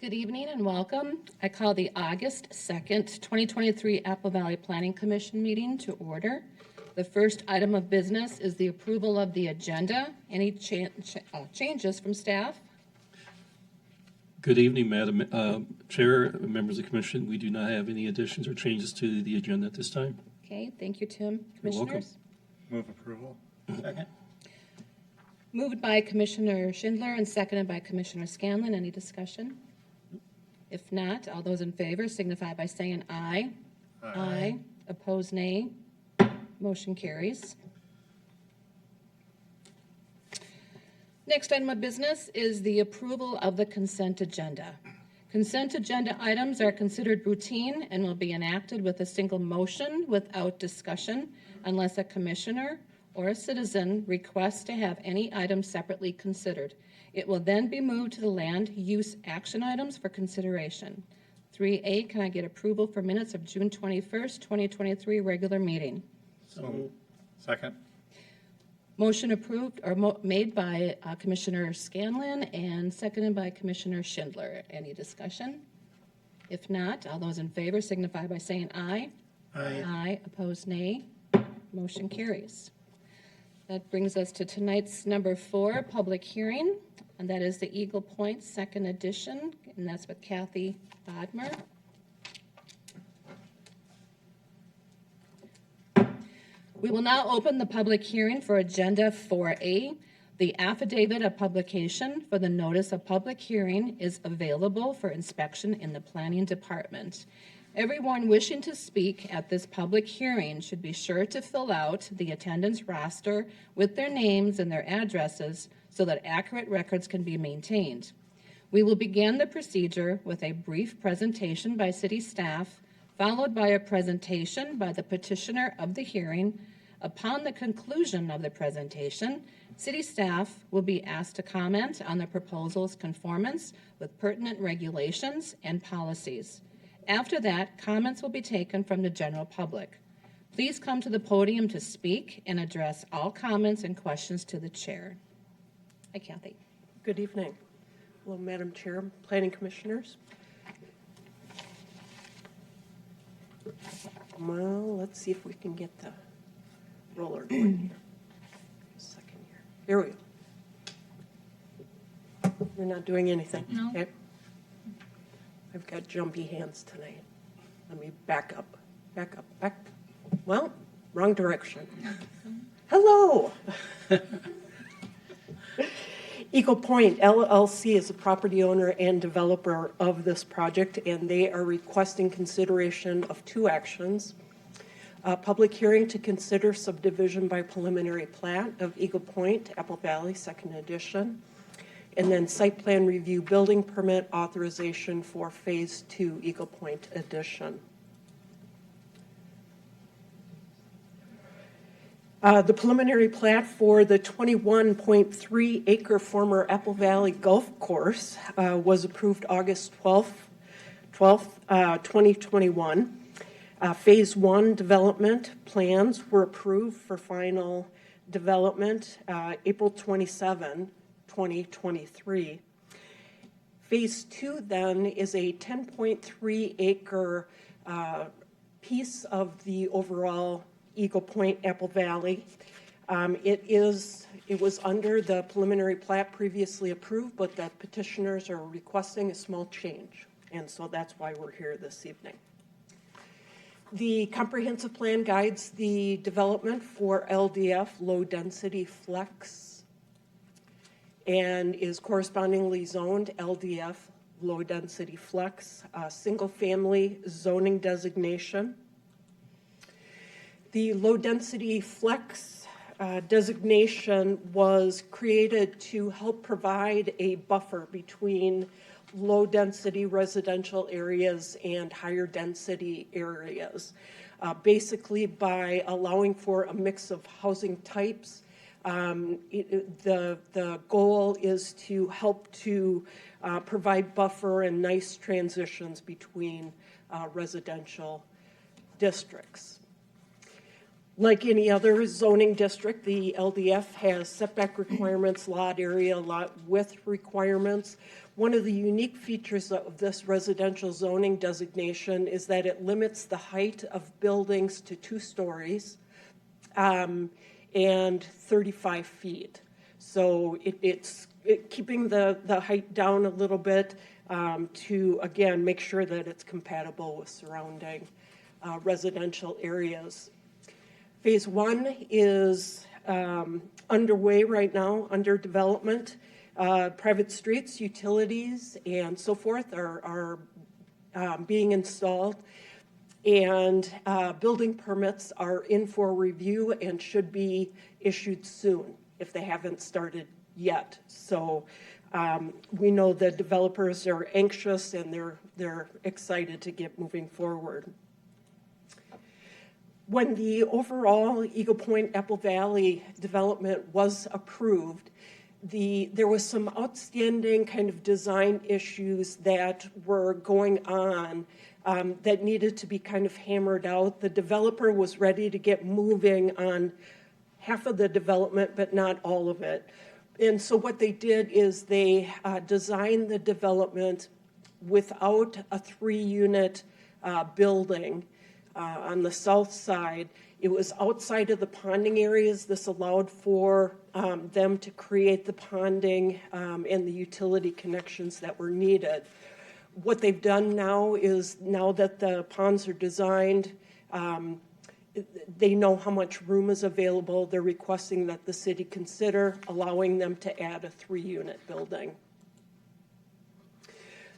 Good evening and welcome. I call the August 2nd, 2023 Apple Valley Planning Commission meeting to order. The first item of business is the approval of the agenda. Any changes from staff? Good evening, Madam Chair, members of the Commission. We do not have any additions or changes to the agenda at this time. Okay, thank you, Tim. You're welcome. Commissioners? Move approval. Second. Moved by Commissioner Schindler and seconded by Commissioner Scanlon. Any discussion? If not, all those in favor signify by saying aye. Aye. Opposed, nay. Motion carries. Next item of business is the approval of the consent agenda. Consent agenda items are considered routine and will be enacted with a single motion without discussion unless a commissioner or a citizen requests to have any item separately considered. It will then be moved to the land use action items for consideration. 3A, can I get approval for minutes of June 21st, 2023 regular meeting? So second. Motion approved or made by Commissioner Scanlon and seconded by Commissioner Schindler. Any discussion? If not, all those in favor signify by saying aye. Aye. Aye. Opposed, nay. Motion carries. That brings us to tonight's number 4 public hearing, and that is the Eagle Pointe second edition, and that's with Kathy Bodmer. We will now open the public hearing for Agenda 4A. The affidavit of publication for the notice of public hearing is available for inspection in the Planning Department. Everyone wishing to speak at this public hearing should be sure to fill out the attendance roster with their names and their addresses so that accurate records can be maintained. We will begin the procedure with a brief presentation by city staff, followed by a presentation by the petitioner of the hearing. Upon the conclusion of the presentation, city staff will be asked to comment on the proposal's conformance with pertinent regulations and policies. After that, comments will be taken from the general public. Please come to the podium to speak and address all comments and questions to the chair. Hi, Kathy. Good evening. Hello, Madam Chair, Planning Commissioners. Well, let's see if we can get the roller going here. A second here. Here we go. You're not doing anything? No. Okay. I've got jumpy hands tonight. Let me back up. Well, wrong direction. Hello. Eagle Pointe LLC is a property owner and developer of this project, and they are requesting consideration of 2 actions. A public hearing to consider subdivision by preliminary plat of Eagle Pointe, Apple Valley, second edition, and then site plan review building permit authorization for phase 2 Eagle Pointe addition. The preliminary plat for the 21.3 acre former Apple Valley Golf Course was approved August 12th, 2021. Phase 1 development plans were approved for final development April 27, 2023. Phase 2 then is a 10.3 acre piece of the overall Eagle Pointe Apple Valley. It was under the preliminary plat previously approved, but the petitioners are requesting a small change, and so that's why we're here this evening. The comprehensive plan guides the development for LDF, low density flex, and is correspondingly zoned LDF, low density flex, single family zoning designation. The low density flex designation was created to help provide a buffer between low density residential areas and higher density areas, basically by allowing for a mix of housing types. The goal is to help to provide buffer and nice transitions between residential districts. Like any other zoning district, the LDF has setback requirements, lot area, lot width requirements. One of the unique features of this residential zoning designation is that it limits the height of buildings to 2 stories and 35 feet. So it's keeping the height down a little bit to, again, make sure that it's compatible with surrounding residential areas. Phase 1 is underway right now, under development. Private streets, utilities, and so forth are being installed. And building permits are in for review and should be issued soon if they haven't started yet. So we know the developers are anxious and they're excited to get moving forward. When the overall Eagle Point Apple Valley development was approved, there was some outstanding kind of design issues that were going on that needed to be kind of hammered out. The developer was ready to get moving on half of the development, but not all of it. And so what they did is they designed the development without a 3-unit building on the south side. It was outside of the ponding areas. This allowed for them to create the ponding and the utility connections that were needed. What they've done now is, now that the ponds are designed, they know how much room is available. They're requesting that the city consider allowing them to add a 3-unit building.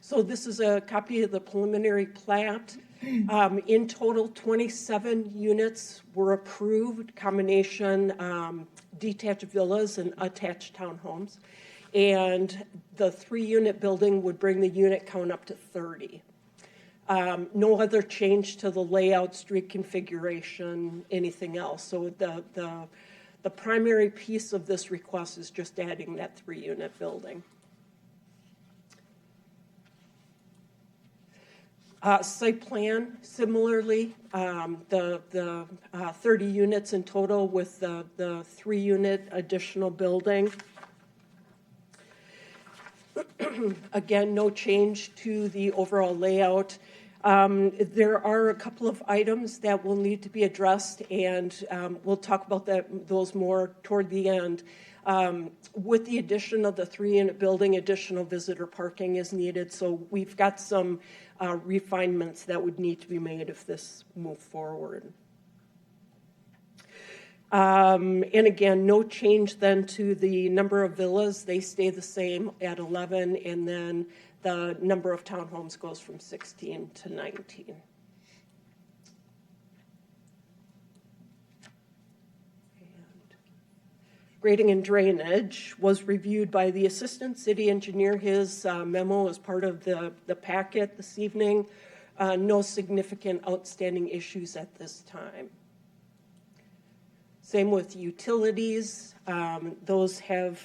So this is a copy of the preliminary plat. In total, 27 units were approved, combination detached villas and attached townhomes. And the 3-unit building would bring the unit count up to 30. No other change to the layout, street configuration, anything else. So the primary piece of this request is just adding that 3-unit building. Site plan, similarly, the 30 units in total with the 3-unit additional building. Again, no change to the overall layout. There are a couple of items that will need to be addressed, and we'll talk about those more toward the end. With the addition of the 3-unit building, additional visitor parking is needed, so we've got some refinements that would need to be made if this moved forward. And again, no change then to the number of villas. They stay the same at 11, and then the number of townhomes goes from 16 to 19. Grading and drainage was reviewed by the assistant city engineer. His memo is part of the packet this evening. No significant outstanding issues at this time. Same with utilities. Those have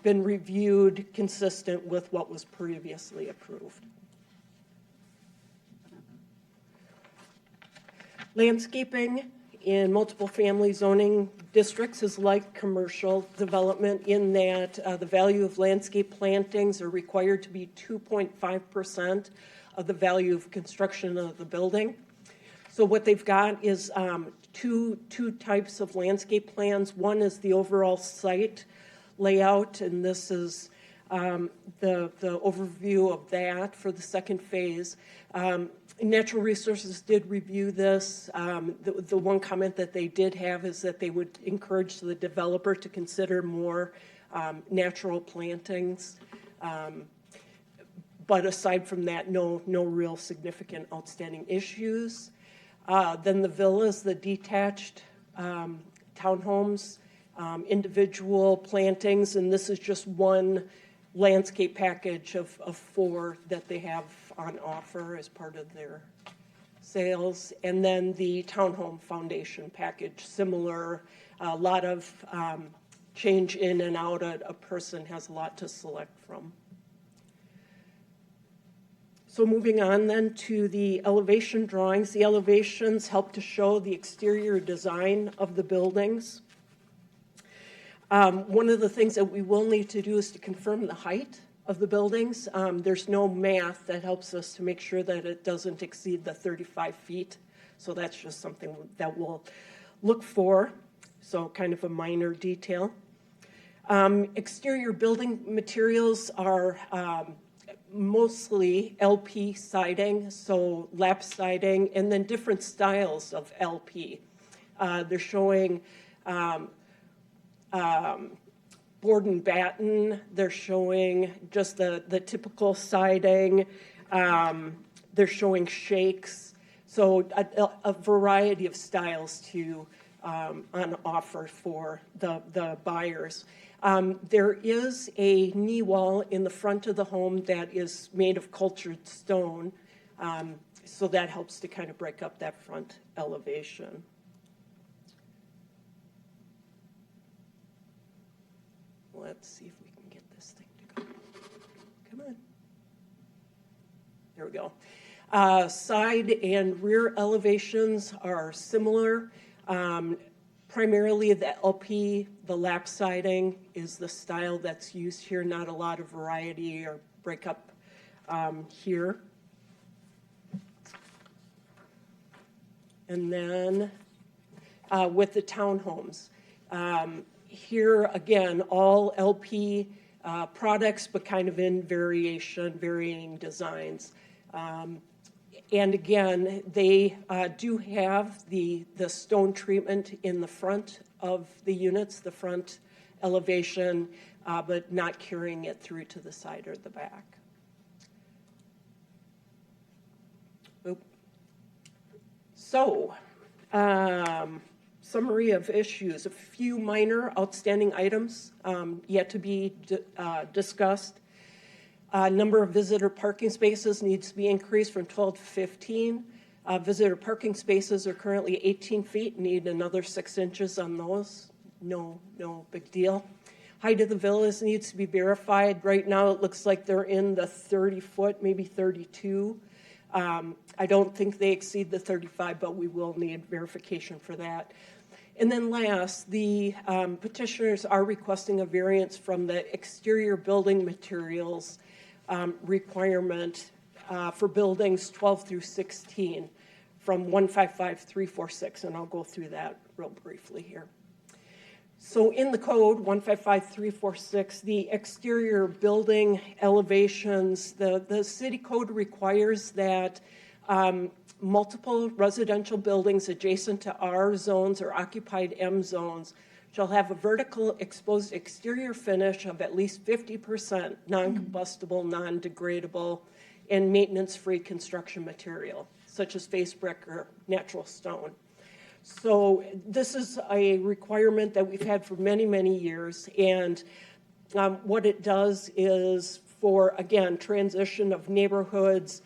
been reviewed consistent with what was previously approved. Landscaping in multiple family zoning districts is like commercial development in that the value of landscape plantings are required to be 2.5% of the value of construction of the building. So what they've got is two types of landscape plans. One is the overall site layout, and this is the overview of that for the second phase. Natural Resources did review this. The one comment that they did have is that they would encourage the developer to consider more natural plantings. But aside from that, no real significant outstanding issues. Then the villas, the detached townhomes, individual plantings, and this is just one landscape package of 4 that they have on offer as part of their sales. And then the townhome foundation package, similar, a lot of change in and out. A person has a lot to select from. So moving on then to the elevation drawings. The elevations help to show the exterior design of the buildings. One of the things that we will need to do is to confirm the height of the buildings. There's no math that helps us to make sure that it doesn't exceed the 35 feet. So that's just something that we'll look for. So kind of a minor detail. Exterior building materials are mostly LP siding, so lap siding, and then different styles of LP. They're showing board and batten. They're showing just the typical siding. They're showing shakes. So a variety of styles on offer for the buyers. There is a knee wall in the front of the home that is made of cultured stone, so that helps to kind of break up that front elevation. Let's see if we can get this thing to go. Come on. There we go. Side and rear elevations are similar. Primarily the LP, the lap siding is the style that's used here, not a lot of variety or breakup here. And then with the townhomes, here again, all LP products, but kind of in varying designs. And again, they do have the stone treatment in the front of the units, the front elevation, but not carrying it through to the side or the back. Oop. So, summary of issues. A few minor outstanding items yet to be discussed. Number of visitor parking spaces needs to be increased from 12 to 15. Visitor parking spaces are currently 18 feet, need another 6 inches on those. No big deal. Height of the villas needs to be verified. Right now it looks like they're in the 30-foot, maybe 32. I don't think they exceed the 35, but we will need verification for that. And then last, the petitioners are requesting a variance from the exterior building materials requirement for buildings 12 through 16 from 155346, and I'll go through that real briefly here. So in the code 155346, the exterior building elevations, the city code requires that multiple residential buildings adjacent to R zones or occupied M zones shall have a vertical exposed exterior finish of at least 50% non-combustible, non-degradable, and maintenance-free construction material, such as face brick or natural stone. So this is a requirement that we've had for many, many years, and what it does is for, again, transition of neighborhoods,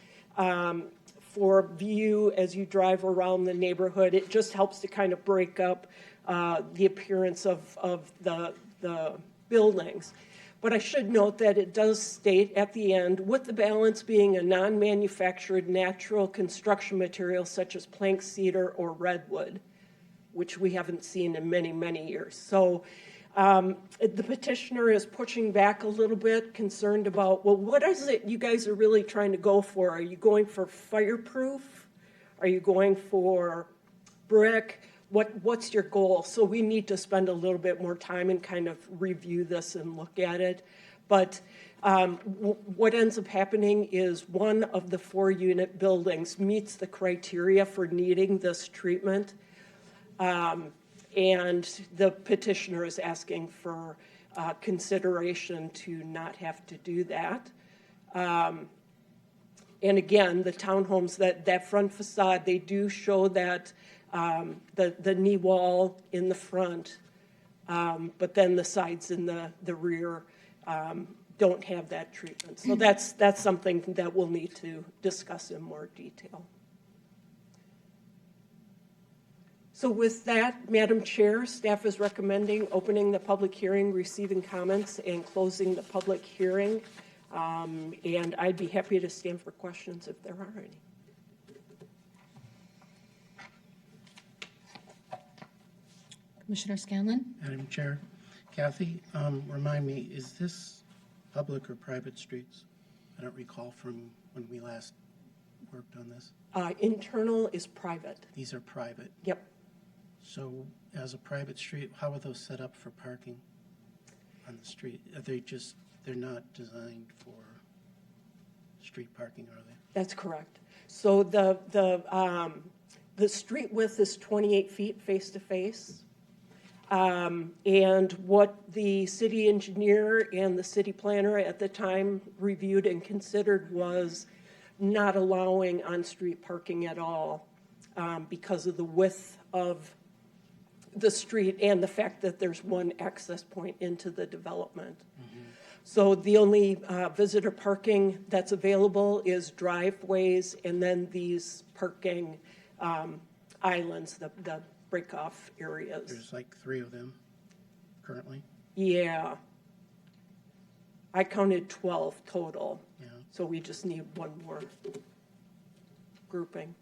for view as you drive around the neighborhood. It just helps to kind of break up the appearance of the buildings. But I should note that it does state at the end, with the balance being a non-manufactured natural construction material such as plank, cedar, or redwood, which we haven't seen in many, many years. So the petitioner is pushing back a little bit, concerned about, well, what is it you guys are really trying to go for? Are you going for fireproof? Are you going for brick? What's your goal? So we need to spend a little bit more time and kind of review this and look at it. But what ends up happening is one of the 4-unit buildings meets the criteria for needing this treatment. And the petitioner is asking for consideration to not have to do that. And again, the townhomes, that front facade, they do show that the knee wall in the front, but then the sides and the rear don't have that treatment. So that's something that we'll need to discuss in more detail. So with that, Madam Chair, staff is recommending opening the public hearing, receiving comments, and closing the public hearing And I'd be happy to stand for questions if there are any. Commissioner Scanlon? Madam Chair, Kathy, remind me, is this public or private streets? I don't recall from when we last worked on this. Internal is private. These are private. Yep. So as a private street, how are those set up for parking on the street? Are they just, they're not designed for street parking, are they? That's correct. So the street width is 28 feet face to face. And what the city engineer and the city planner at the time reviewed and considered was not allowing on-street parking at all because of the width of the street and the fact that there's one access point into the development. So the only visitor parking that's available is driveways and then these parking islands, the break-off areas. There's like 3 of them currently. Yeah. I counted 12 total. Yeah. So we just need one more grouping.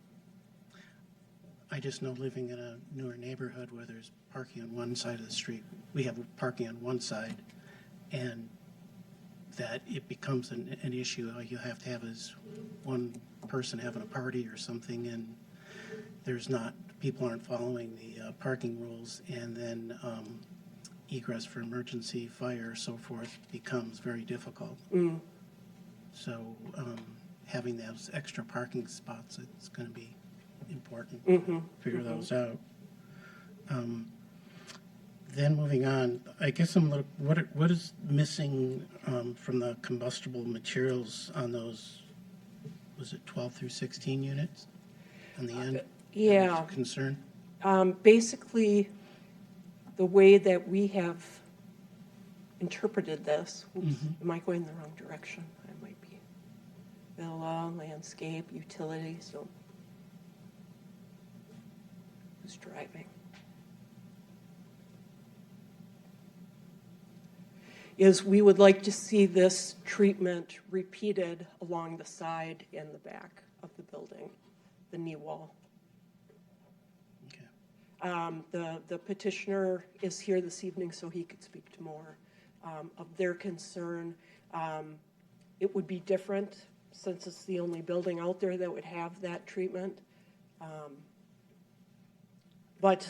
I just know living in a newer neighborhood where there's parking on one side of the street, we have parking on one side, and that it becomes an issue. All you have to have is one person having a party or something, and there's not, people aren't following the parking rules, and then egress for emergency, fire, so forth, becomes very difficult. So having those extra parking spots, it's going to be important. Figure those out. Then moving on, I guess I'm a little, what is missing from the combustible materials on those, was it 12 through 16 units on the end? Yeah. Concern? Basically, the way that we have interpreted this, oops, am I going the wrong direction? I might be. Villa, landscape, utilities, so who's driving? Is we would like to see this treatment repeated along the side and the back of the building, the knee wall. Okay. The petitioner is here this evening so he could speak to more of their concern. It would be different since it's the only building out there that would have that treatment. But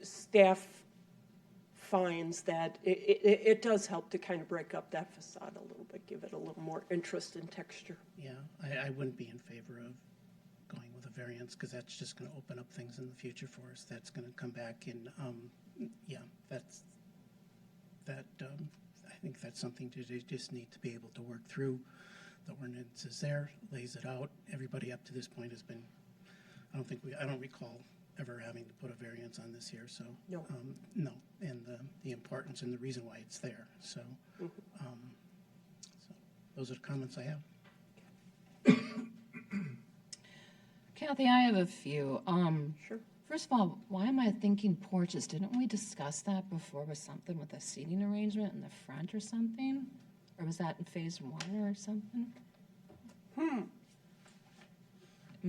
staff finds that it does help to kind of break up that facade a little bit, give it a little more interest and texture. Yeah, I wouldn't be in favor of going with a variance because that's just going to open up things in the future for us. That's going to come back and, yeah, I think that's something they just need to be able to work through. The ordinance is there, lays it out. Everybody up to this point has been, I don't recall ever having to put a variance on this here, so. No. No, and the importance and the reason why it's there, so. So those are the comments I have. Kathy, I have a few. Sure. First of all, why am I thinking porches? Didn't we discuss that before with something with a seating arrangement in the front or something? Or was that in phase 1 or something? Am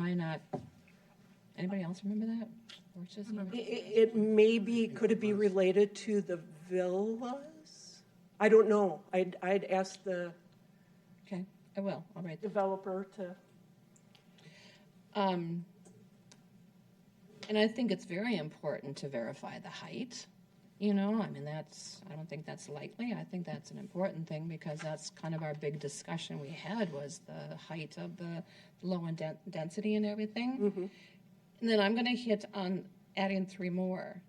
I not, anybody else remember that? Porches? It may be, could it be related to the villas? I don't know. I'd ask the Okay, I will. I'll write that. developer to. And I think it's very important to verify the height. You know, I mean, I don't think that's likely. I think that's an important thing because that's kind of our big discussion we had was the height of the low and density and everything. And then I'm going to hit on adding 3 more.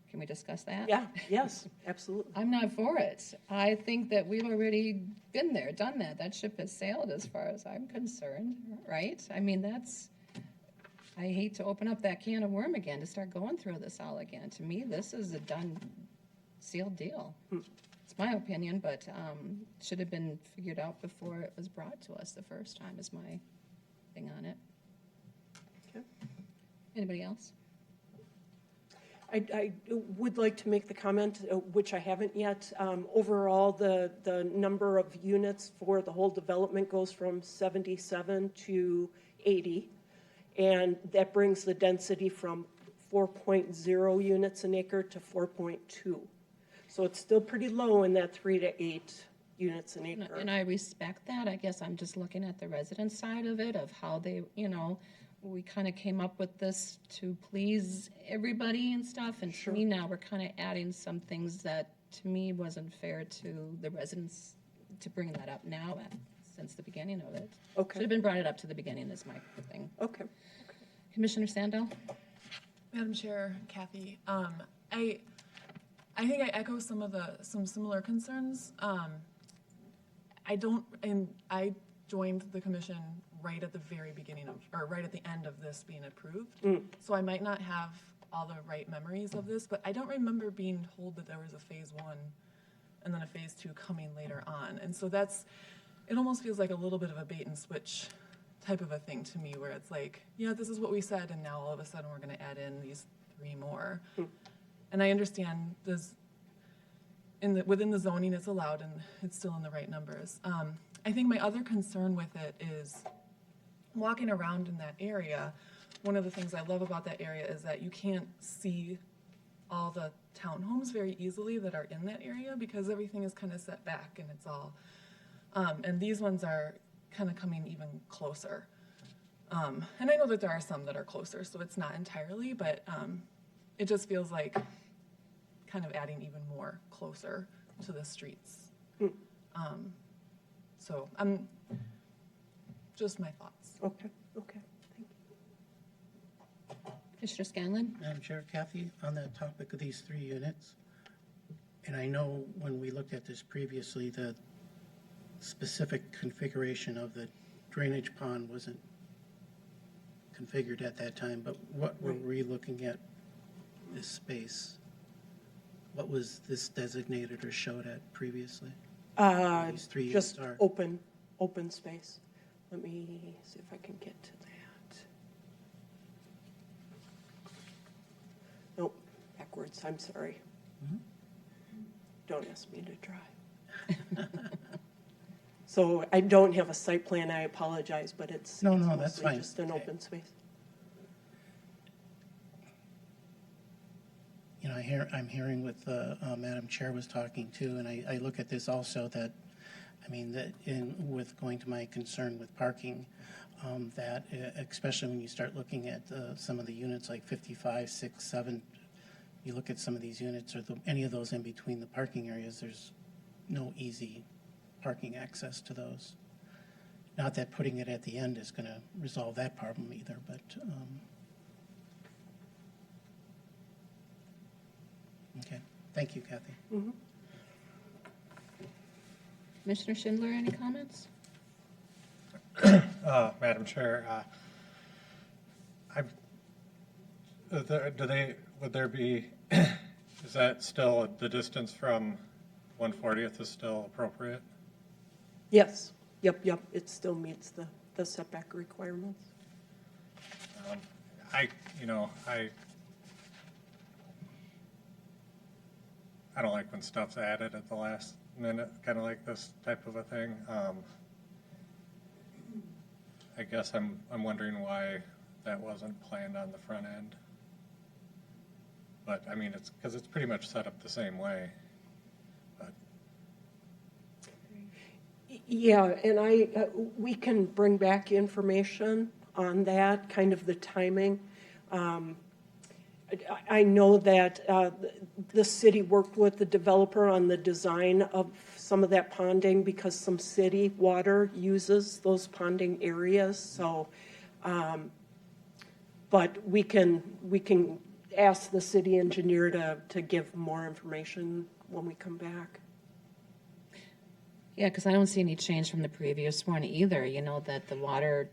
Can we discuss that? Yeah, yes, absolutely. I'm not for it. I think that we've already been there, done that. That ship has sailed as far as I'm concerned, right? I mean, I hate to open up that can of worm again, to start going through this all again. To me, this is a done, sealed deal. It's my opinion, but should have been figured out before it was brought to us the first time is my thing on it. Okay. Anybody else? I would like to make the comment, which I haven't yet. Overall, the number of units for the whole development goes from 77 to 80. And that brings the density from 4.0 units an acre to 4.2. So it's still pretty low in that 3 to 8 units an acre. And I respect that. I guess I'm just looking at the resident side of it, of how they, we kind of came up with this to please everybody and stuff. And to me now, we're kind of adding some things that to me wasn't fair to the residents to bring that up now since the beginning of it. Okay. Should have been brought it up to the beginning is my thing. Okay. Commissioner Sandell? Madam Chair, Kathy, I think I echo some similar concerns. I joined the commission right at the very beginning or right at the end of this being approved. So I might not have all the right memories of this, but I don't remember being told that there was a phase 1 and then a phase 2 coming later on. And so it almost feels like a little bit of a bait and switch type of a thing to me, where it's like, yeah, this is what we said, and now all of a sudden we're going to add in these 3 more. And I understand within the zoning it's allowed and it's still in the right numbers. I think my other concern with it is walking around in that area. One of the things I love about that area is that you can't see all the townhomes very easily that are in that area because everything is kind of set back and it's all, and these ones are kind of coming even closer. And I know that there are some that are closer, so it's not entirely, but it just feels like kind of adding even more closer to the streets. So just my thoughts. Okay. Thank you. Commissioner Scanlon? Madam Chair, Kathy, on the topic of these 3 units, and I know when we looked at this previously, the specific configuration of the drainage pond wasn't configured at that time, but what were we looking at this space? What was this designated or showed at previously? These 3 units Just are. open space. Let me see if I can get to that. Nope, backwards, I'm sorry. Don't ask me to drive. So I don't have a site plan, I apologize, but it's No, it's that's mostly fine. just an open space. I'm hearing with Madam Chair was talking too, and I look at this also that, with going to my concern with parking, that especially when you start looking at some of the units like 55, 6, 7, you look at some of these units or any of those in between the parking areas, there's no easy parking access to those. Not that putting it at the end is going to resolve that problem either, but okay. Thank you, Kathy. Commissioner Schindler, any comments? Madam Chair, would there be, is that still, the distance from 140th is still appropriate? Yes, yep, it still meets the setback requirements. I don't like when stuff's added at the last minute, kind of like this type of a thing. I guess I'm wondering why that wasn't planned on the front end. But I mean, it's because it's pretty much set up the same way. But Yeah, and we can bring back information on that, kind of the timing. I know that the city worked with the developer on the design of some of that ponding because some city water uses those ponding areas. So, but we can ask the city engineer to give more information when we come back. Yeah, because I don't see any change from the previous one either, that the water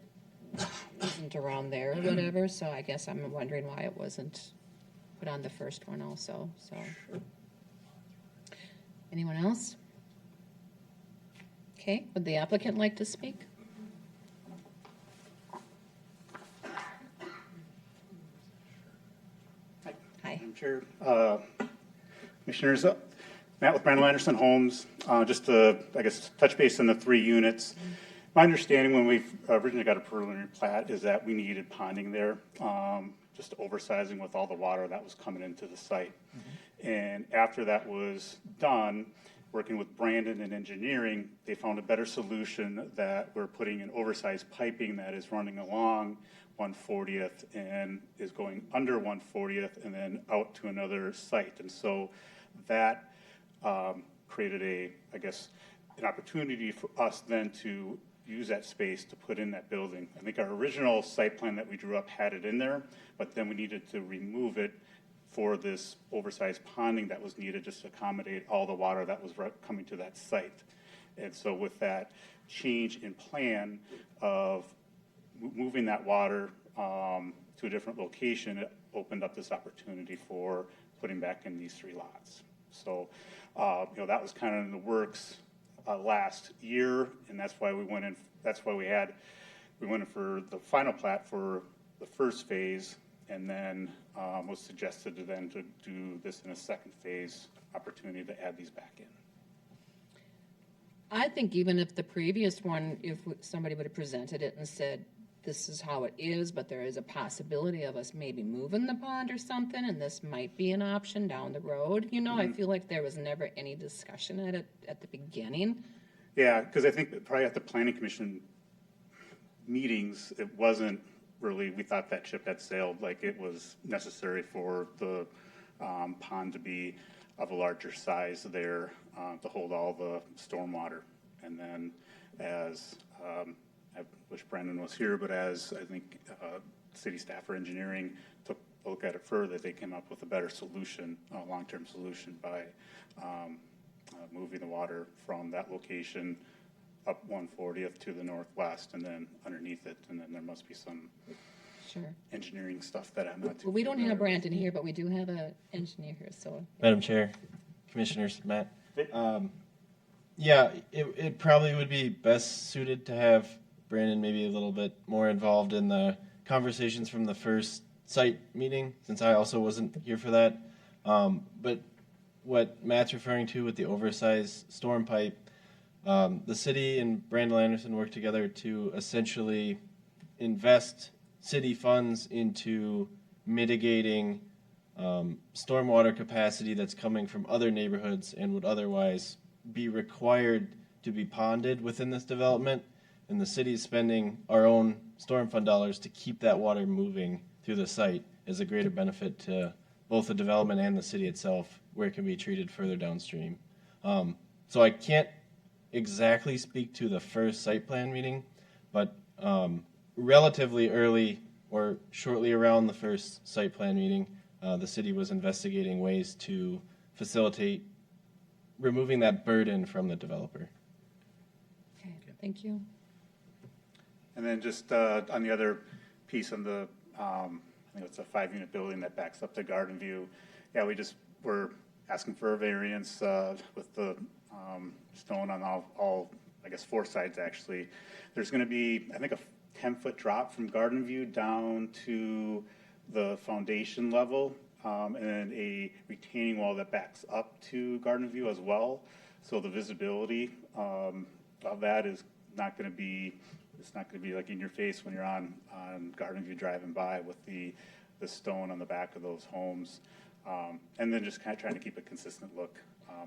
isn't around there or whatever, so I guess I'm wondering why it wasn't put on the first one also, so. Anyone else? Okay, would the applicant like to speak? Hi. Madam Chair, Commissioners, Matt with Brandon Anderson Homes. Just to, I guess, touch base on the 3 units. My understanding when we originally got a preliminary plat is that we needed ponding there, just oversizing with all the water that was coming into the site. And after that was done, working with Brandon and engineering, they found a better solution that we're putting in oversized piping that is running along 140th and is going under 140th and then out to another site. And so that created an opportunity for us then to use that space to put in that building. I think our original site plan that we drew up had it in there, but then we needed to remove it for this oversized ponding that was needed just to accommodate all the water that was coming to that site. And so with that change in plan of moving that water to a different location, it opened up this opportunity for putting back in these 3 lots. So, that was kind of in the works last year, and that's why we went in. That's why we went in for the final plat for the first phase, and then was suggested to then to do this in a second phase opportunity to add these back in. I think even if the previous one, if somebody would have presented it and said, this is how it is, but there is a possibility of us maybe moving the pond or something, and this might be an option down the road. I feel like there was never any discussion at the beginning. Yeah, because I think probably at the Planning Commission meetings, it wasn't really, we thought that ship had sailed, like it was necessary for the pond to be of a larger size there to hold all the stormwater. And then as, I wish Brandon was here, but as I think city staff or engineering took a look at it further, they came up with a better solution, a long-term solution by moving the water from that location up 140th to the northwest and then underneath it. And then there must be some engineering stuff that I'm not too Well, we don't familiar have Brandon here, but we do have an engineer here, so. Madam Chair, Commissioners, Matt. Yeah, it probably would be best suited to have Brandon maybe a little bit more involved in the conversations from the first site meeting, since I also wasn't here for that. But what Matt's referring to with the oversized storm pipe, the city and Brandon Anderson worked together to essentially invest city funds into mitigating stormwater capacity that's coming from other neighborhoods and would otherwise be required to be ponded within this development. And the city is spending our own storm fund dollars to keep that water moving through the site as a greater benefit to both the development and the city itself, where it can be treated further downstream. So I can't exactly speak to the first site plan meeting, but relatively early or shortly around the first site plan meeting, the city was investigating ways to facilitate removing that burden from the developer. Okay, thank you. And then just on the other piece on the, I think it's a 5-unit building that backs up to Garden View. Yeah, we just were asking for a variance with the stone on all, I guess, 4 sides actually. There's going to be, I think, a 10-foot drop from Garden View down to the foundation level, and then a retaining wall that backs up to Garden View as well. So the visibility of that is not going to be, it's not going to be like in your face when you're on Garden View driving by with the stone on the back of those homes. And then just kind of trying to keep a consistent look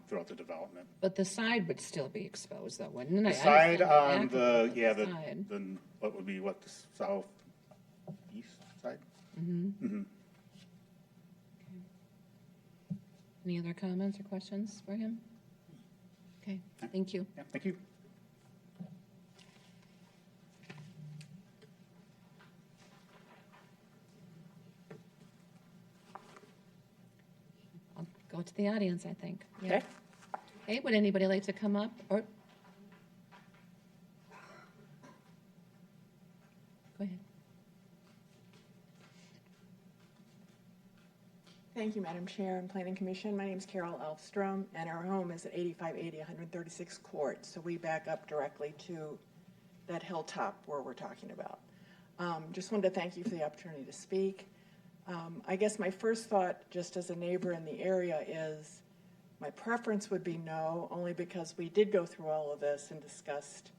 throughout the development. But the side would still be exposed though, wouldn't it? The side on the, side. the what would be what, the southeast side? Any other comments or questions for him? Okay, thank you. Yeah, thank you. I'll go to the audience, I think. Yeah. Okay. Okay, would anybody like to come up or? Go ahead. Thank you, Madam Chair and Planning Commission. My name is Carol Elfstrom, and our home is at 8580 136 Court. So we back up directly to that hilltop where we're talking about. Just wanted to thank you for the opportunity to speak. I guess my first thought, just as a neighbor in the area, is my preference would be no, only because we did go through all of this and discussed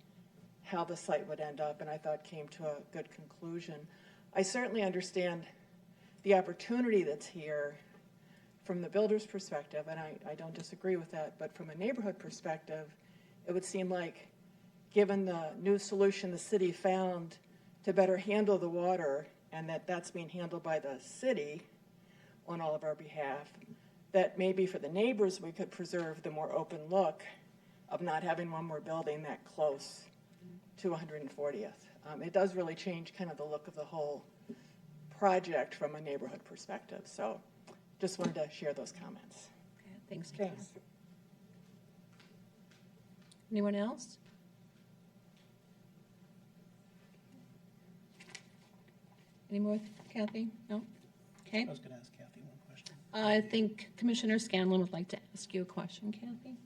how the site would end up, and I thought came to a good conclusion. I certainly understand the opportunity that's here from the builder's perspective, and I don't disagree with that, but from a neighborhood perspective, it would seem like, given the new solution the city found to better handle the water, and that's being handled by the city on all of our behalf, that maybe for the neighbors we could preserve the more open look of not having one more building that close to 140th. It does really change kind of the look of the whole project from a neighborhood perspective. So just wanted to share those comments. Okay, thanks, Kathy. Anyone else? Any more, Kathy? No? Okay. I was going to ask Kathy one question. I think Commissioner Scanlon would like to ask you a question, Kathy.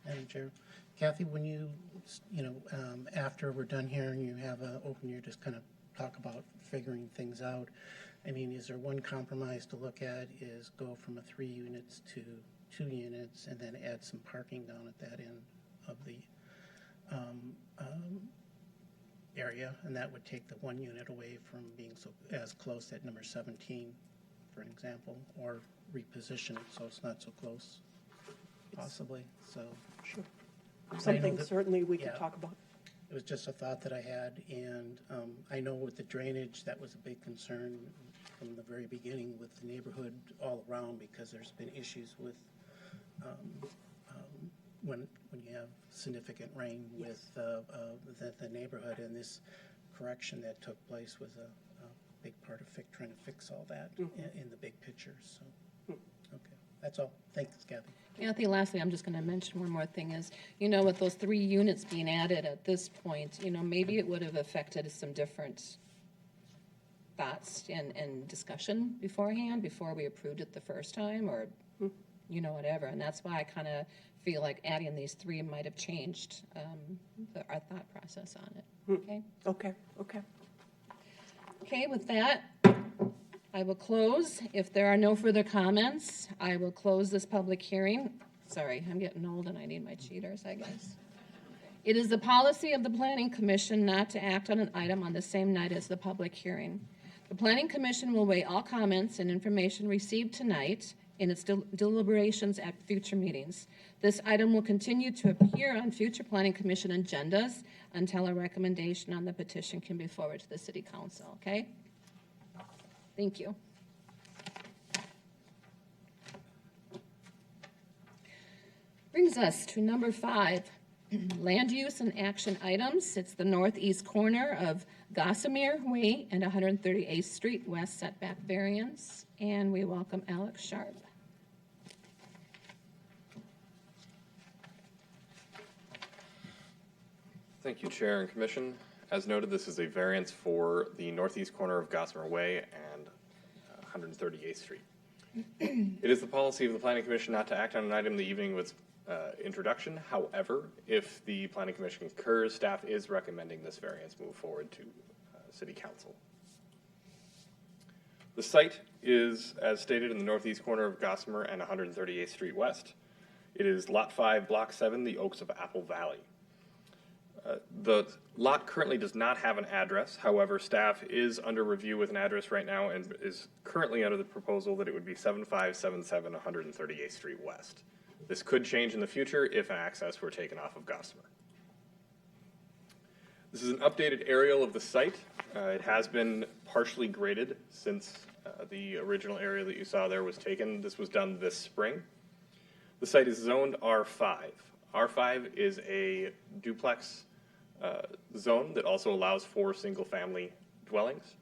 Madam Chair, Kathy, when you after we're done here and you have an open year, just kind of talk about figuring things out. I mean, is there one compromise to look at is go from a 3 units to 2 units and then add some parking down at that end of the area, and that would take the 1 unit away from being so as close at number 17, for an example, or reposition it so it's not so close, possibly. So Sure. Something that- certainly we could yeah. talk about. it was just a thought that I had, and I know with the drainage, that was a big concern from the very beginning with the neighborhood all around, because there's been issues with when you have significant rain with the neighborhood, and this correction that took place was a big part of trying to fix all that in the big picture. So, okay, that's all. Thanks, Kathy. Kathy, lastly, I'm just going to mention one more thing is, with those 3 units being added at this point, maybe it would have affected some different thoughts and discussion beforehand, before we approved it the first time, or, whatever. And that's why I kind of feel like adding these 3 might have changed our thought process on it. Okay? Okay. Okay, with that, I will close. If there are no further comments, I will close this public hearing. Sorry, I'm getting old and I need my cheaters, I guess. It is the policy of the Planning Commission not to act on an item on the same night as the public hearing. The Planning Commission will weigh all comments and information received tonight in its deliberations at future meetings. This item will continue to appear on future Planning Commission agendas until a recommendation on the petition can be forwarded to the City Council, okay? Thank you. Brings us to number 5, land use and action items. It's the northeast corner of Gossamer Way and 138th Street West setback variance. And we welcome Alex Sharp. Thank you, Chair and Commission. As noted, this is a variance for the northeast corner of Gossamer Way and 138th Street. It is the policy of the Planning Commission not to act on an item the evening of its introduction. However, if the Planning Commission concurs, staff is recommending this variance move forward to City Council. The site is, as stated, in the northeast corner of Gossamer and 138th Street West. It is Lot 5, Block 7, the Oaks of Apple Valley. The lot currently does not have an address. However, staff is under review with an address right now and is currently under the proposal that it would be 7577 138th Street West. This could change in the future if access were taken off of Gossamer. This is an updated aerial of the site. It has been partially graded since the original area that you saw there was taken. This was done this spring. The site is zoned R5. R5 is a duplex zone that also allows for single-family dwellings.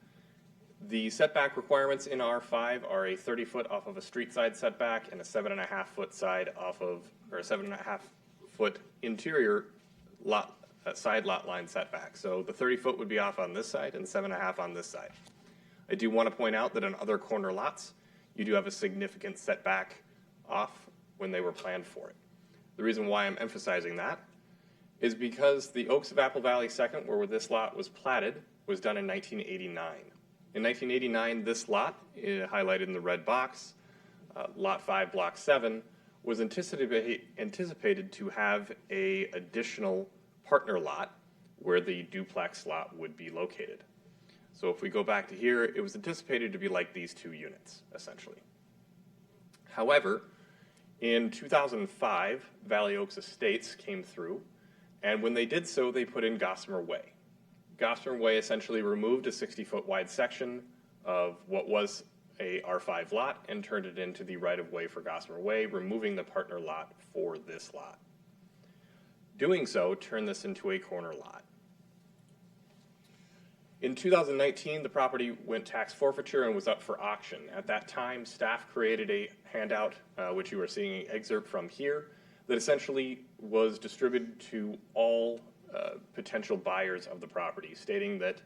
The setback requirements in R5 are a 30-foot off of a street side setback and a 7.5-foot side off of, or a 7.5-foot interior lot side lot line setback. So the 30-foot would be off on this side and 7.5 on this side. I do want to point out that on other corner lots, you do have a significant setback off when they were planned for it. The reason why I'm emphasizing that is because the Oaks of Apple Valley Second, where this lot was platted, was done in 1989. In 1989, this lot, highlighted in the red box, Lot 5, Block 7, was anticipated to have a additional partner lot where the duplex lot would be located. So if we go back to here, it was anticipated to be like these two units, essentially. However, in 2005, Valley Oaks Estates came through, and when they did so, they put in Gossamer Way. Gossamer Way essentially removed a 60-foot wide section of what was a R5 lot and turned it into the right-of-way for Gossamer Way, removing the partner lot for this lot. Doing so turned this into a corner lot. In 2019, the property went tax forfeiture and was up for auction. At that time, staff created a handout, which you are seeing an excerpt from here, that essentially was distributed to all potential buyers of the property, stating that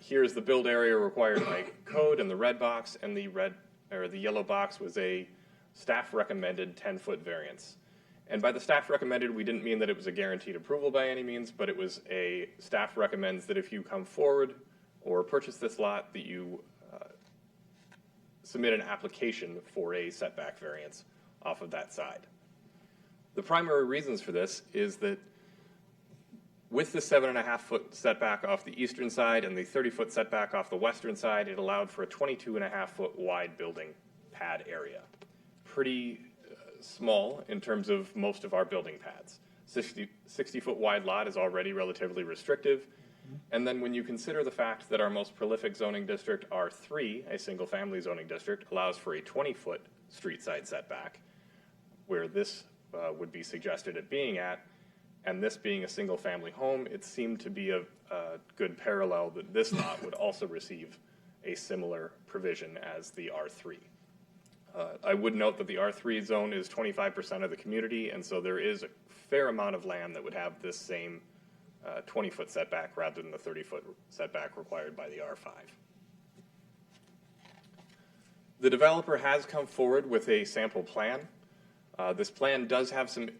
here's the build area required by code, and the red box, and the yellow box was a staff recommended 10-foot variance. And by the staff recommended, we didn't mean that it was a guaranteed approval by any means, but it was a staff recommends that if you come forward or purchase this lot, that you submit an application for a setback variance off of that side. The primary reasons for this is that with the 7.5-foot setback off the eastern side and the 30-foot setback off the western side, it allowed for a 22.5-foot wide building pad area. Pretty small in terms of most of our building pads. 60-foot wide lot is already relatively restrictive. And then when you consider the fact that our most prolific zoning district, R3, a single-family zoning district, allows for a 20-foot street side setback, where this would be suggested at being at, and this being a single-family home, it seemed to be a good parallel that this lot would also receive a similar provision as the R3. I would note that the R3 zone is 25% of the community, and so there is a fair amount of land that would have this same 20-foot setback rather than the 30-foot setback required by the R5. The developer has come forward with a sample plan. This plan does have some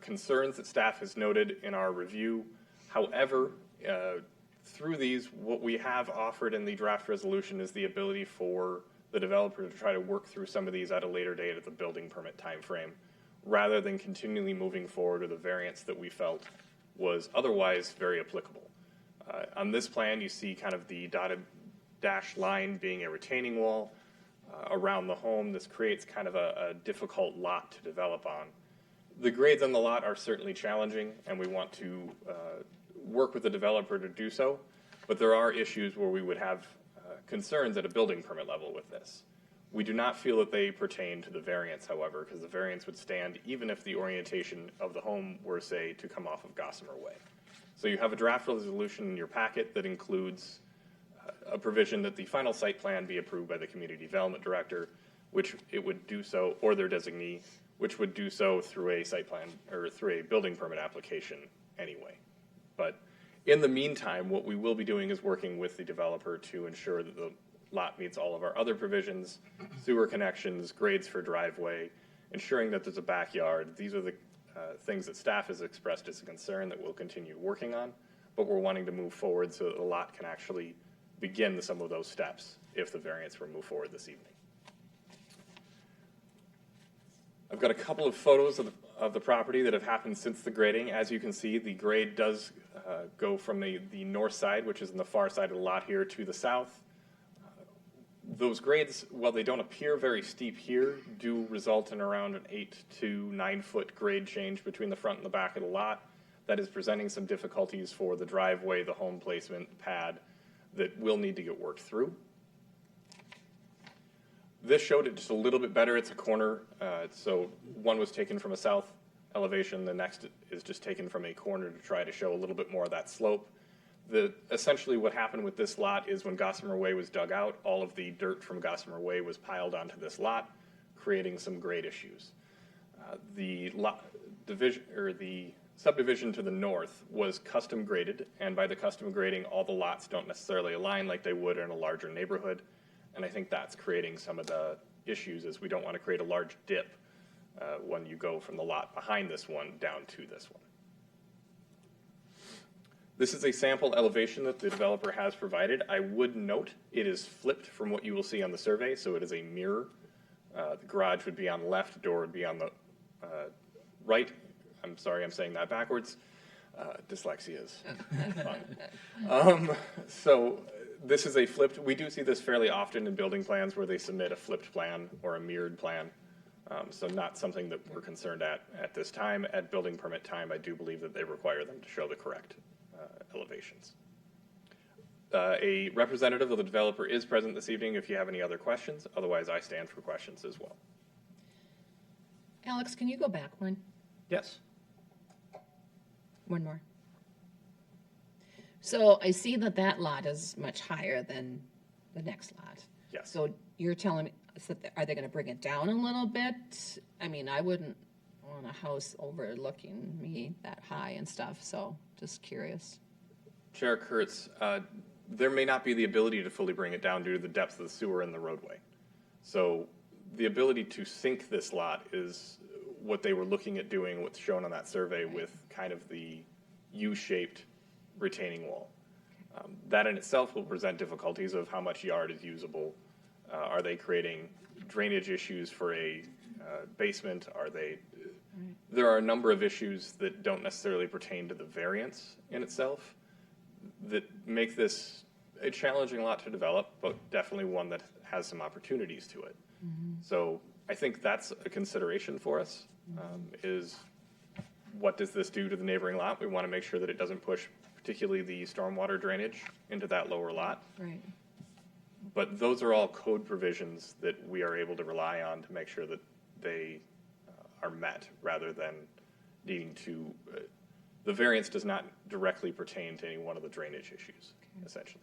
concerns that staff has noted in our review. However, through these, what we have offered in the draft resolution is the ability for the developer to try to work through some of these at a later date at the building permit timeframe, rather than continually moving forward with a variance that we felt was otherwise very applicable. On this plan, you see kind of the dotted dashed line being a retaining wall around the home. This creates kind of a difficult lot to develop on. The grades on the lot are certainly challenging, and we want to work with the developer to do so, but there are issues where we would have concerns at a building permit level with this. We do not feel that they pertain to the variance, however, because the variance would stand even if the orientation of the home were, say, to come off of Gossamer Way. So you have a draft resolution in your packet that includes a provision that the final site plan be approved by the community development director, which it would do so, or their designee, which would do so through a site plan or through a building permit application anyway. But in the meantime, what we will be doing is working with the developer to ensure that the lot meets all of our other provisions, sewer connections, grades for driveway, ensuring that there's a backyard. These are the things that staff has expressed as a concern that we'll continue working on, but we're wanting to move forward so that the lot can actually begin some of those steps if the variance were moved forward this evening. I've got a couple of photos of the property that have happened since the grading. As you can see, the grade does go from the north side, which is in the far side of the lot here, to the south. Those grades, while they don't appear very steep here, do result in around an 8 to 9 foot grade change between the front and the back of the lot. That is presenting some difficulties for the driveway, the home placement, pad, that will need to get worked through. This showed it just a little bit better. It's a corner, so one was taken from a south elevation. The next is just taken from a corner to try to show a little bit more of that slope. Essentially what happened with this lot is when Gossamer Way was dug out, all of the dirt from Gossamer Way was piled onto this lot, creating some grade issues. The subdivision to the north was custom graded, and by the custom grading, all the lots don't necessarily align like they would in a larger neighborhood. And I think that's creating some of the issues, is we don't want to create a large dip when you go from the lot behind this one down to this one. This is a sample elevation that the developer has provided. I would note it is flipped from what you will see on the survey, so it is a mirror. The garage would be on the left, door would be on the right. I'm sorry, I'm saying that backwards. Dyslexia is fun. So this is a flipped, we do see this fairly often in building plans where they submit a flipped plan or a mirrored plan. So not something that we're concerned at this time. At building permit time, I do believe that they require them to show the correct elevations. A representative of the developer is present this evening if you have any other questions. Otherwise, I stand for questions as well. Alex, can you go back one? Yes. One more. So I see that that lot is much higher than the next lot. Yes. So you're telling me, so are they gonna bring it down a little bit? I mean, I wouldn't want a house overlooking me that high and stuff, so just curious. Chair Kurtz, there may not be the ability to fully bring it down due to the depth of the sewer in the roadway. So the ability to sink this lot is what they were looking at doing, what's shown on that survey with kind of the U-shaped retaining wall. That in itself will present difficulties of how much yard is usable. Are they creating drainage issues for a basement? Are they? There are a number of issues that don't necessarily pertain to the variance in itself that make this a challenging lot to develop, but definitely one that has some opportunities to it. So I think that's a consideration for us, is what does this do to the neighboring lot? We want to make sure that it doesn't push particularly the stormwater drainage into that lower lot. Right. But those are all code provisions that we are able to rely on to make sure that they are met rather than needing to, the variance does not directly pertain to any one of the drainage issues, essentially.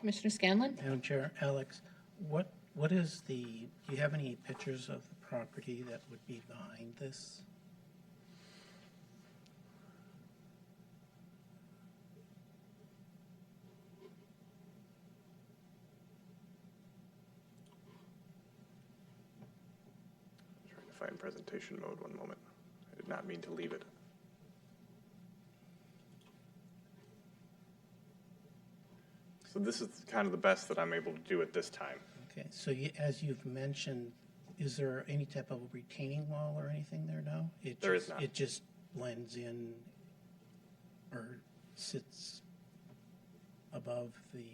Commissioner Scanlon? Madam Chair, Alex, what is the, do you have any pictures of the property that would be behind this? Trying to find presentation mode, one moment. I did not mean to leave it. So this is kind of the best that I'm able to do at this time. Okay, so as you've mentioned, is there any type of retaining wall or anything there now? There is not. It just blends in or sits above the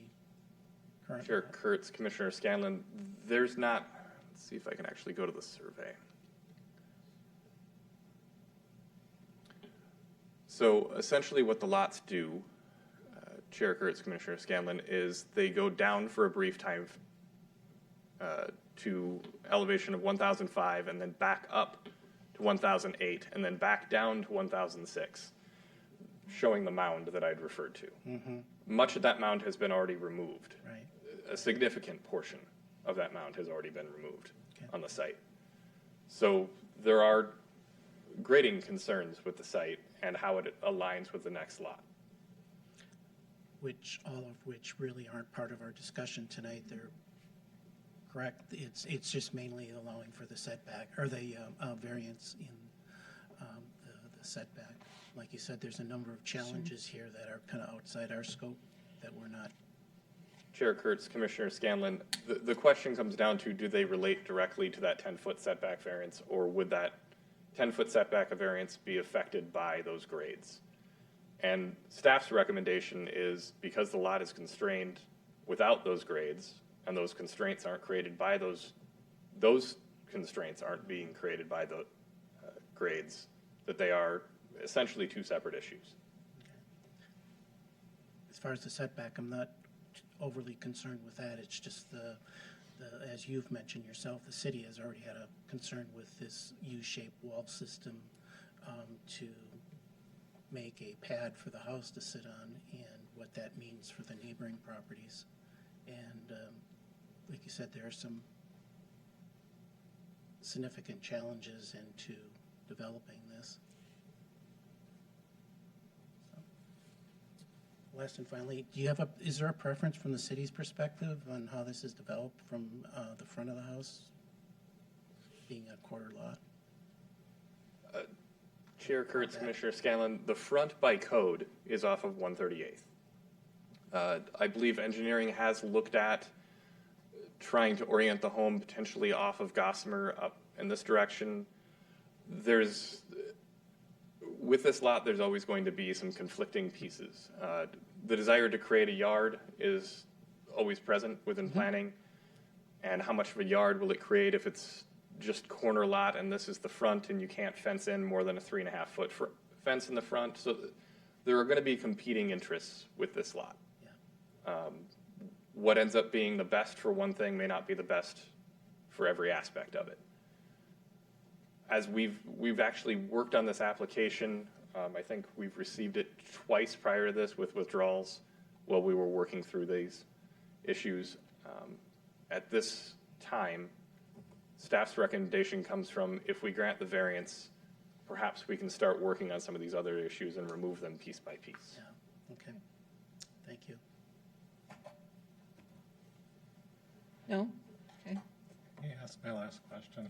current Chair lot? Kurtz, Commissioner Scanlon, there's not, let's see if I can actually go to the survey. So essentially what the lots do, Chair Kurtz, Commissioner Scanlon, is they go down for a brief time to elevation of 1,005 and then back up to 1,008 and then back down to 1,006, showing the mound that I'd referred to. Much of that mound has been already removed. Right. A significant portion of that mound has already been removed on the site. So there are grading concerns with the site and how it aligns with the next lot. All of which really aren't part of our discussion tonight. They're correct. It's just mainly allowing for the setback or the variance in the setback. Like you said, there's a number of challenges here that are kind of outside our scope that we're not. Chair Kurtz, Commissioner Scanlon, the question comes down to, do they relate directly to that 10-foot setback variance, or would that 10-foot setback variance be affected by those grades? And staff's recommendation is, because the lot is constrained without those grades, and those constraints aren't created by those constraints aren't being created by the grades, that they are essentially two separate issues. As far as the setback, I'm not overly concerned with that. It's just as you've mentioned yourself, the city has already had a concern with this U-shaped wall system to make a pad for the house to sit on and what that means for the neighboring properties. And like you said, there are some significant challenges into developing this. Last and finally, is there a preference from the city's perspective on how this is developed from the front of the house, being a quarter lot? Chair Kurtz, Commissioner Scanlon, the front by code is off of 138th. I believe engineering has looked at trying to orient the home potentially off of Gossamer up in this direction. With this lot, there's always going to be some conflicting pieces. The desire to create a yard is always present within planning. And how much of a yard will it create if it's just corner lot and this is the front and you can't fence in more than a 3.5-foot fence in the front? So there are going to be competing interests with this lot. What ends up being the best for one thing may not be the best for every aspect of it. As we've actually worked on this application, I think we've received it twice prior to this with withdrawals while we were working through these issues. At this time, staff's recommendation comes from, if we grant the variance, perhaps we can start working on some of these other issues and remove them piece by piece. Yeah, okay. Thank you. No? Okay. He asked my last question.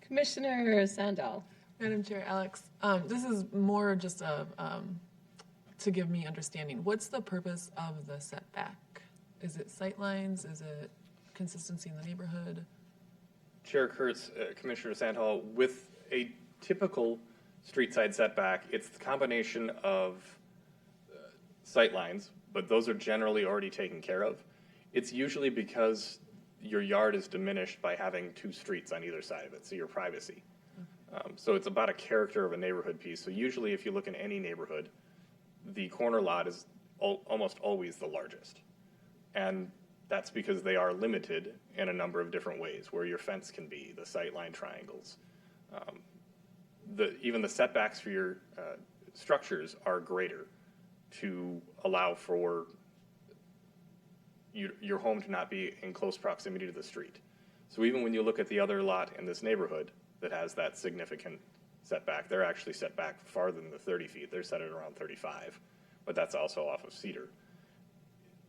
Commissioner Sandal. Madam Chair, Alex, this is more just to give me understanding. What's the purpose of the setback? Is it sightlines? Is it consistency in the neighborhood? Chair Kurtz, Commissioner Sandhall, with a typical street side setback, it's the combination of sight lines, but those are generally already taken care of. It's usually because your yard is diminished by having two streets on either side of it, so your privacy. So it's about a character of a neighborhood piece. So usually if you look in any neighborhood, the corner lot is almost always the largest. And that's because they are limited in a number of different ways, where your fence can be, the sightline triangles. Even the setbacks for your structures are greater to allow for your home to not be in close proximity to the street. So even when you look at the other lot in this neighborhood that has that significant setback, they're actually set back farther than the 30 feet. They're set at around 35, but that's also off of Cedar.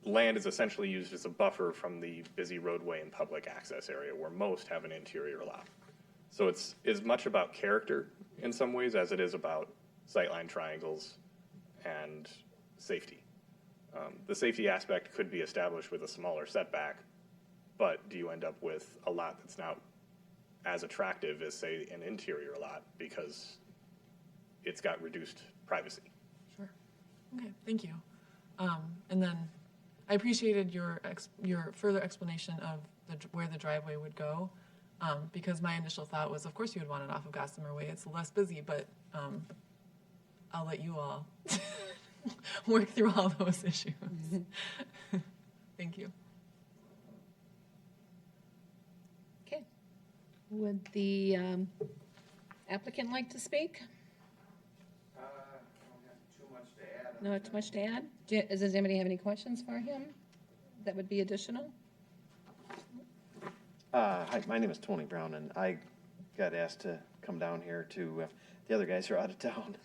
Land is essentially used as a buffer from the busy roadway and public access area where most have an interior lot. So it's as much about character in some ways as it is about sightline triangles and safety. The safety aspect could be established with a smaller setback, but do you end up with a lot that's not as attractive as, say, an interior lot because it's got reduced privacy? Sure. Okay, thank you. And then I appreciated your further explanation of where the driveway would go, because my initial thought was, of course, you would want it off of Gossamer Way. It's less busy, but I'll let you all work through all those issues. Thank you. Okay. Would the applicant like to speak? I don't have too much to add. Not too much to add? Does anybody have any questions for him that would be additional? Hi, my name is Tony Brown, and I got asked to come down here to, the other guys are out of town.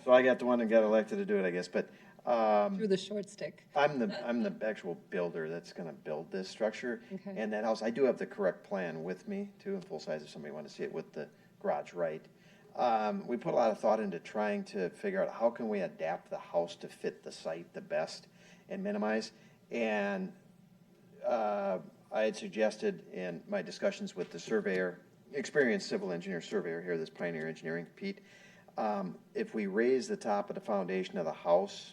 So I got the one that got elected to do it, I guess, but Through the short stick. I'm the actual builder that's gonna build this structure. Okay. And that house, I do have the correct plan with me too, in full size if somebody wanted to see it, with the garage right. We put a lot of thought into trying to figure out how can we adapt the house to fit the site the best and minimize. And I had suggested in my discussions with the surveyor, experienced civil engineer surveyor here, this Pioneer Engineering, Pete, if we raise the top of the foundation of the house,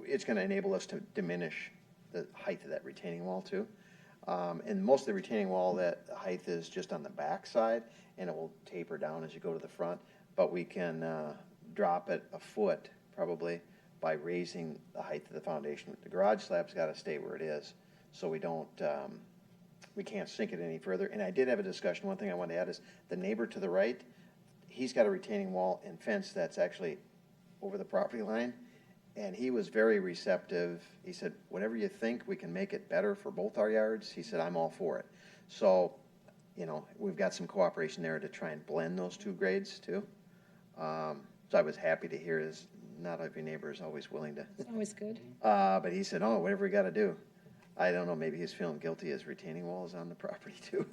it's going to enable us to diminish the height of that retaining wall too. And most of the retaining wall, that height is just on the back side, and it will taper down as you go to the front. But we can drop it a foot probably by raising the height of the foundation. The garage slab's got to stay where it is, so we don't, we can't sink it any further. And I did have a discussion. One thing I want to add is the neighbor to the right, he's got a retaining wall and fence that's actually over the property line. And he was very receptive. He said, whatever you think, we can make it better for both our yards. He said, I'm all for it. So, you know, we've got some cooperation there to try and blend those two grades too. So I was happy to hear is not every neighbor is always willing to. It's always good. But he said, oh, whatever we got to do. I don't know, maybe he's feeling guilty his retaining wall is on the property too.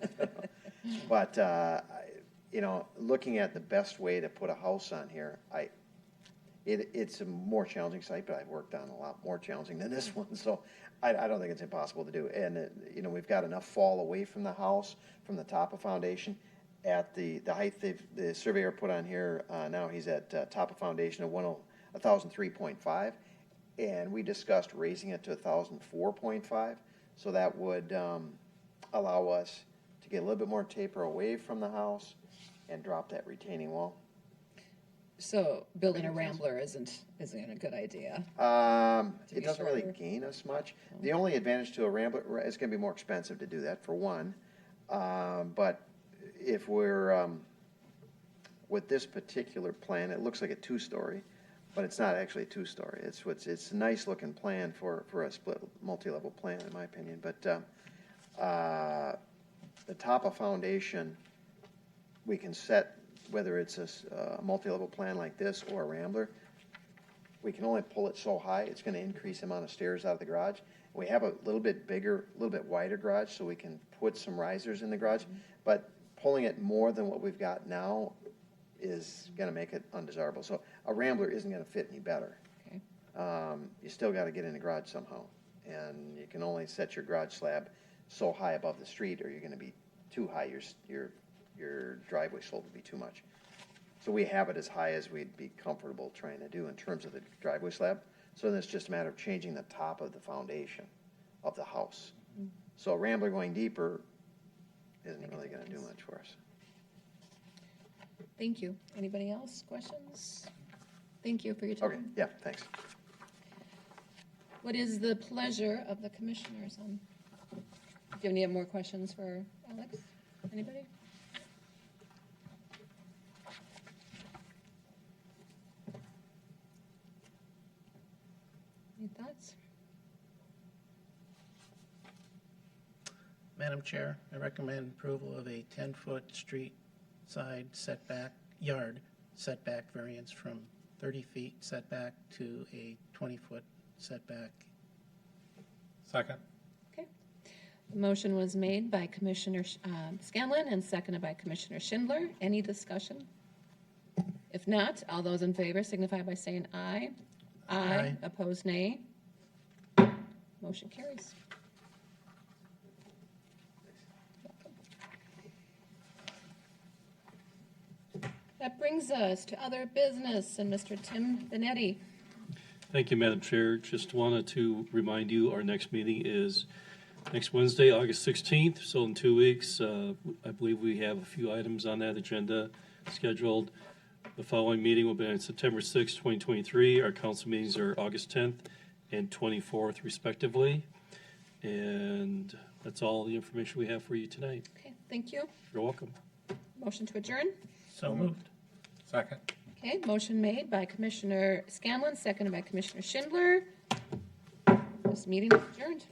But, you know, looking at the best way to put a house on here, it's a more challenging site, but I've worked on a lot more challenging than this one, so I don't think it's impossible to do. And, you know, we've got enough fall away from the house, from the top of foundation. At the height the surveyor put on here, now he's at top of foundation of 1,003.5, and we discussed raising it to 1,004.5, so that would allow us to get a little bit more taper away from the house and drop that retaining wall. So building a rambler isn't a good idea. It doesn't really shorter? gain us much. The only advantage to a rambler, it's gonna be more expensive to do that, for one. But if we're, with this particular plan, it looks like a two-story, but it's not actually a two-story. It's a nice-looking plan for a split, multi-level plan, in my opinion. But, the top of foundation, we can set, whether it's a multi-level plan like this or a rambler, we can only pull it so high, it's gonna increase the amount of stairs out of the garage. We have a little bit bigger, a little bit wider garage, so we can put some risers in the garage, but pulling it more than what we've got now is gonna make it undesirable. So a rambler isn't gonna fit any better. Okay. You still gotta get in the garage somehow, and you can only set your garage slab so high above the street, or you're gonna be too high, your driveway slope would be too much. So we have it as high as we'd be comfortable trying to do in terms of the driveway slab. So then it's just a matter of changing the top of the foundation of the house. So a rambler going deeper isn't really gonna do much for us. Thank you. Anybody else? Questions? Thank you for your Okay, time. yeah, thanks. What is the pleasure of the commissioners on? Do you have more questions for Alex? Anybody? Any thoughts? Madam Chair, I recommend approval of a 10-foot street side setback, yard setback variance from 30 feet setback to a 20-foot setback. Second. Okay. The motion was made by Commissioner Scanlon and seconded by Commissioner Schindler. Any discussion? If not, all those in favor signify by saying aye. Aye. Opposed, nay. Motion carries. That brings us to other business and Mr. Tim Benetti. Thank you, Madam Chair. Just wanted to remind you, our next meeting is next Wednesday, August 16th, so in 2 weeks. I believe we have a few items on that agenda scheduled. The following meeting will be on September 6th, 2023. Our council meetings are August 10th and 24th respectively. And that's all the information we have for you tonight. Okay, thank you. You're welcome. Motion to adjourn. So moved. Second. Okay, motion made by Commissioner Scanlon, seconded by Commissioner Schindler. This meeting is adjourned.